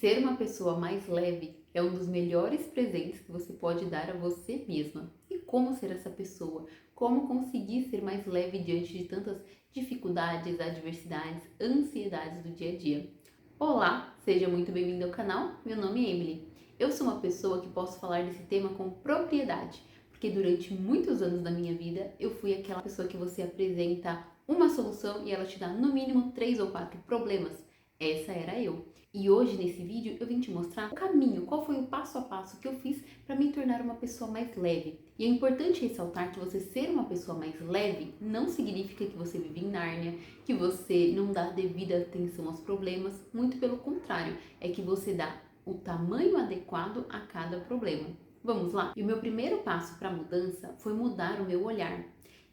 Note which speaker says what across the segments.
Speaker 1: Ser uma pessoa mais leve é um dos melhores presentes que você pode dar a você mesma. E como ser essa pessoa? Como conseguir ser mais leve diante de tantas dificuldades, adversidades, ansiedades do dia a dia? Olá, seja muito bem-vindo ao canal. Meu nome é Emily. Eu sou uma pessoa que posso falar desse tema com propriedade, porque durante muitos anos da minha vida eu fui aquela pessoa que você apresenta uma solução e ela te dá no mínimo 3 ou 4 problemas. Essa era eu. E hoje nesse vídeo eu vim te mostrar o caminho, qual foi o passo a passo que eu fiz para me tornar uma pessoa mais leve. E é importante ressaltar que você ser uma pessoa mais leve não significa que você vive em Nárnia, que você não dá devida atenção aos problemas, muito pelo contrário, é que você dá o tamanho adequado a cada problema. Vamos lá? E o meu primeiro passo para a mudança foi mudar o meu olhar.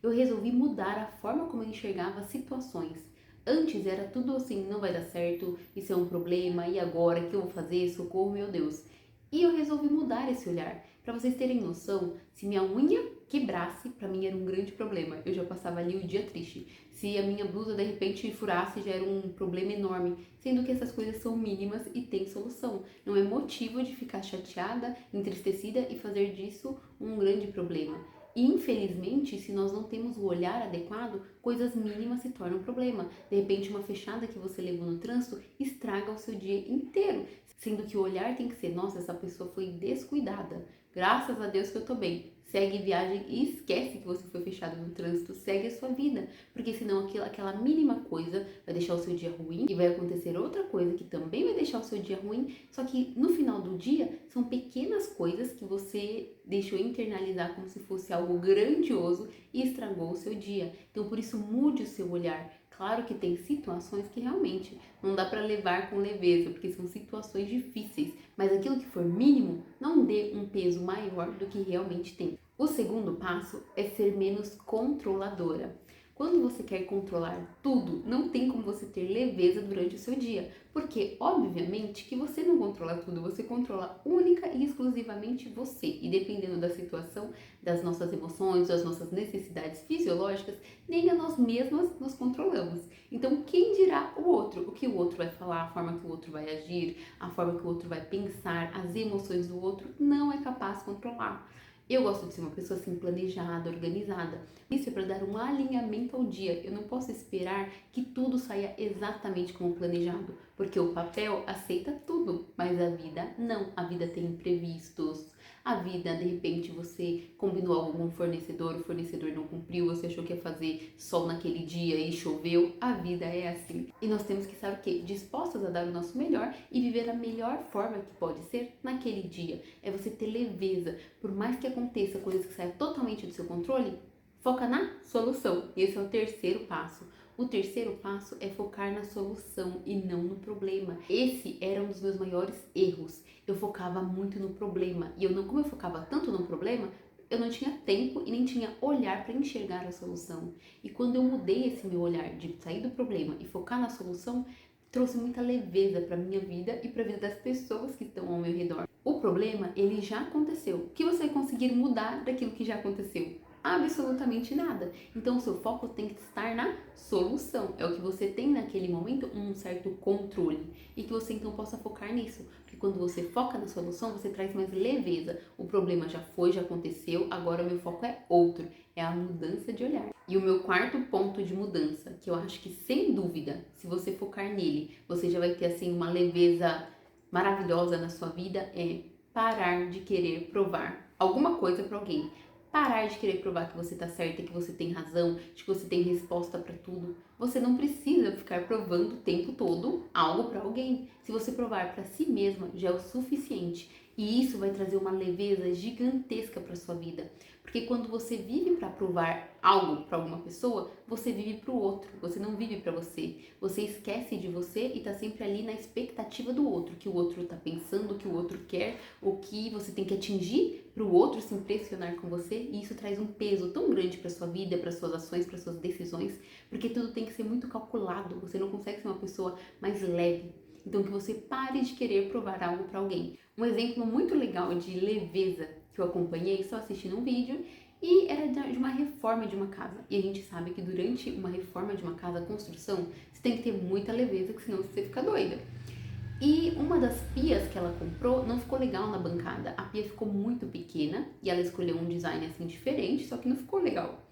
Speaker 1: Eu resolvi mudar a forma como eu enxergava situações. Antes era tudo assim, não vai dar certo, isso é um problema, e agora, o que eu vou fazer? Socorro, meu Deus. E eu resolvi mudar esse olhar. Para vocês terem noção, se minha unha quebrasse, para mim era um grande problema. Eu já passava ali o dia triste. Se a minha blusa de repente furasse, já era um problema enorme. Sendo que essas coisas são mínimas e tem solução. Não é motivo de ficar chateada, entristecida e fazer disso um grande problema. E, infelizmente, se nós não temos o olhar adequado, coisas mínimas se tornam um problema. De repente, uma fechada que você levou no trânsito estraga o seu dia inteiro. Sendo que o olhar tem que ser, nossa, essa pessoa foi descuidada. Graças a Deus que eu tô bem. Segue viagem e esquece que você foi fechado no trânsito. Segue a sua vida. Porque senão aquela mínima coisa vai deixar o seu dia ruim. E vai acontecer outra coisa que também vai deixar o seu dia ruim. Só que no final do dia, são pequenas coisas que você deixou internalizar como se fosse algo grandioso e estragou o seu dia. Então, por isso, mude o seu olhar. Claro que tem situações que realmente não dá para levar com leveza, porque são situações difíceis, mas aquilo que for mínimo, não dê um peso maior do que realmente tem. O segundo passo é ser menos controladora. Quando você quer controlar tudo, não tem como você ter leveza durante o seu dia, porque obviamente que você não controla tudo, você controla única e exclusivamente você. E dependendo da situação, das nossas emoções, das nossas necessidades fisiológicas, nem a nós mesmas nos controlamos. Então, quem dirá o outro? O que o outro vai falar, a forma que o outro vai agir, a forma que o outro vai pensar, as emoções do outro, não é capaz de controlar. Eu gosto de ser uma pessoa assim planejada, organizada. Isso é para dar um alinhamento ao dia. Eu não posso esperar que tudo saia exatamente como planejado, porque o papel aceita tudo, mas a vida não. A vida tem imprevistos. A vida, de repente, você combinou algo com o fornecedor não cumpriu, você achou que ia fazer sol naquele dia e choveu. A vida é assim. E nós temos que estar o quê? Dispostas a dar o nosso melhor e viver a melhor forma que pode ser naquele dia. É você ter leveza. Por mais que aconteça coisas que saiam totalmente do seu controle, foca na solução. Esse é o terceiro passo. O terceiro passo é focar na solução e não no problema. Esse era um dos meus maiores erros. Eu focava muito no problema. E como eu focava tanto no problema, eu não tinha tempo e nem tinha olhar para enxergar a solução. E quando eu mudei esse meu olhar de sair do problema e focar na solução, trouxe muita leveza para minha vida e para a vida das pessoas que estão ao meu redor. O problema, ele já aconteceu. O que você vai conseguir mudar daquilo que já aconteceu? Absolutamente nada. Então o seu foco tem que estar na solução. É o que você tem naquele momento, um certo controle. E que você então possa focar nisso. Porque quando você foca na solução, você traz mais leveza. O problema já foi, já aconteceu, agora o meu foco é outro. É a mudança de olhar. E o meu quarto ponto de mudança, que eu acho que sem dúvida, se você focar nele, você já vai ter assim uma leveza maravilhosa na sua vida, é parar de querer provar alguma coisa para alguém. Parar de querer provar que você tá certa, que você tem razão, de que você tem resposta para tudo. Você não precisa ficar provando o tempo todo algo para alguém. Se você provar para si mesma, já é o suficiente. E isso vai trazer uma leveza gigantesca para sua vida. Porque quando você vive para provar algo para alguma pessoa, você vive para o outro, você não vive para você. Você esquece de você e está sempre ali na expectativa do outro, o que o outro está pensando, o que o outro quer, o que você tem que atingir para o outro se impressionar com você. E isso traz um peso tão grande para sua vida, para suas ações, para suas decisões, porque tudo tem que ser muito calculado. Você não consegue ser uma pessoa mais leve. Então que você pare de querer provar algo para alguém. Um exemplo muito legal de leveza que eu acompanhei, só assistindo um vídeo, e era de uma reforma de uma casa. E a gente sabe que durante uma reforma de uma casa, a construção, você tem que ter muita leveza, que senão você fica doida. E uma das pias que ela comprou não ficou legal na bancada. A pia ficou muito pequena e ela escolheu um design assim diferente, só que não ficou legal.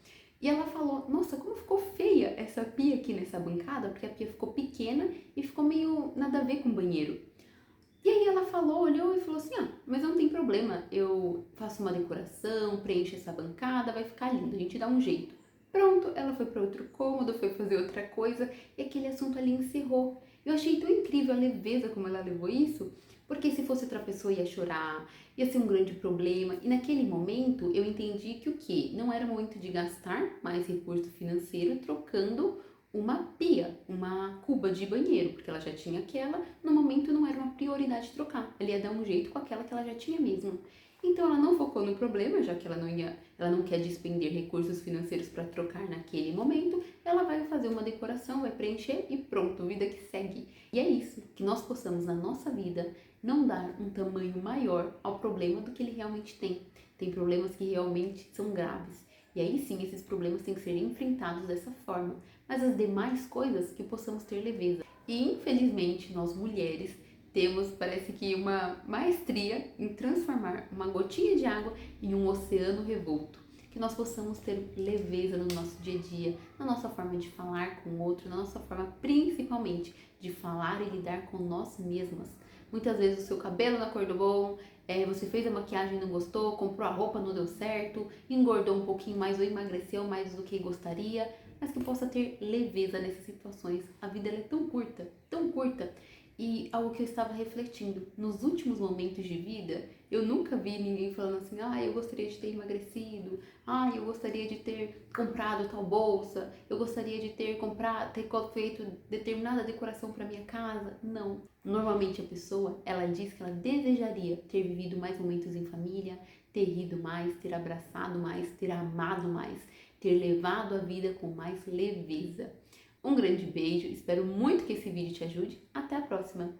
Speaker 1: E ela falou: Nossa, como ficou feia essa pia aqui nessa bancada, porque a pia ficou pequena e ficou meio nada a ver com o banheiro. E aí ela falou, olhou e falou assim: Ah, mas não tem problema, eu faço uma decoração, preencho essa bancada, vai ficar lindo, a gente dá um jeito. Pronto, ela foi para outro cômodo, foi fazer outra coisa e aquele assunto ali encerrou. Eu achei tão incrível a leveza como ela levou isso, porque se fosse outra pessoa ia chorar, ia ser um grande problema. E naquele momento eu entendi que o quê? Não era momento de gastar mais recurso financeiro trocando uma pia, uma cuba de banheiro, porque ela já tinha aquela, no momento não era uma prioridade trocar. Ela ia dar um jeito com aquela que ela já tinha mesmo. Então ela não focou no problema, já que ela não quer despender recursos financeiros para trocar naquele momento, ela vai fazer uma decoração, vai preencher e pronto, vida que segue. E é isso, que nós possamos na nossa vida não dar um tamanho maior ao problema do que ele realmente tem. Tem problemas que realmente são graves. E aí sim, esses problemas têm que ser enfrentados dessa forma, mas as demais coisas que possamos ter leveza. E infelizmente, nós mulheres temos, parece que, uma maestria em transformar uma gotinha de água em um oceano revolto. Que nós possamos ter leveza no nosso dia a dia, na nossa forma de falar com o outro, na nossa forma principalmente de falar e lidar com nós mesmas. Muitas vezes o seu cabelo não acordou bom, você fez a maquiagem e não gostou, comprou a roupa não deu certo, engordou um pouquinho mais ou emagreceu mais do que gostaria, mas que possa ter leveza nessas situações. A vida é tão curta. E algo que eu estava refletindo, nos últimos momentos de vida, eu nunca vi ninguém falando assim: ah, eu gostaria de ter emagrecido, ah, eu gostaria de ter comprado tal bolsa, eu gostaria de ter comprado, ter feito determinada decoração para minha casa. Não. Normalmente a pessoa, ela diz que ela desejaria ter vivido mais momentos em família, ter rido mais, ter abraçado mais, ter amado mais, ter levado a vida com mais leveza. Um grande beijo, espero muito que esse vídeo te ajude. Até a próxima!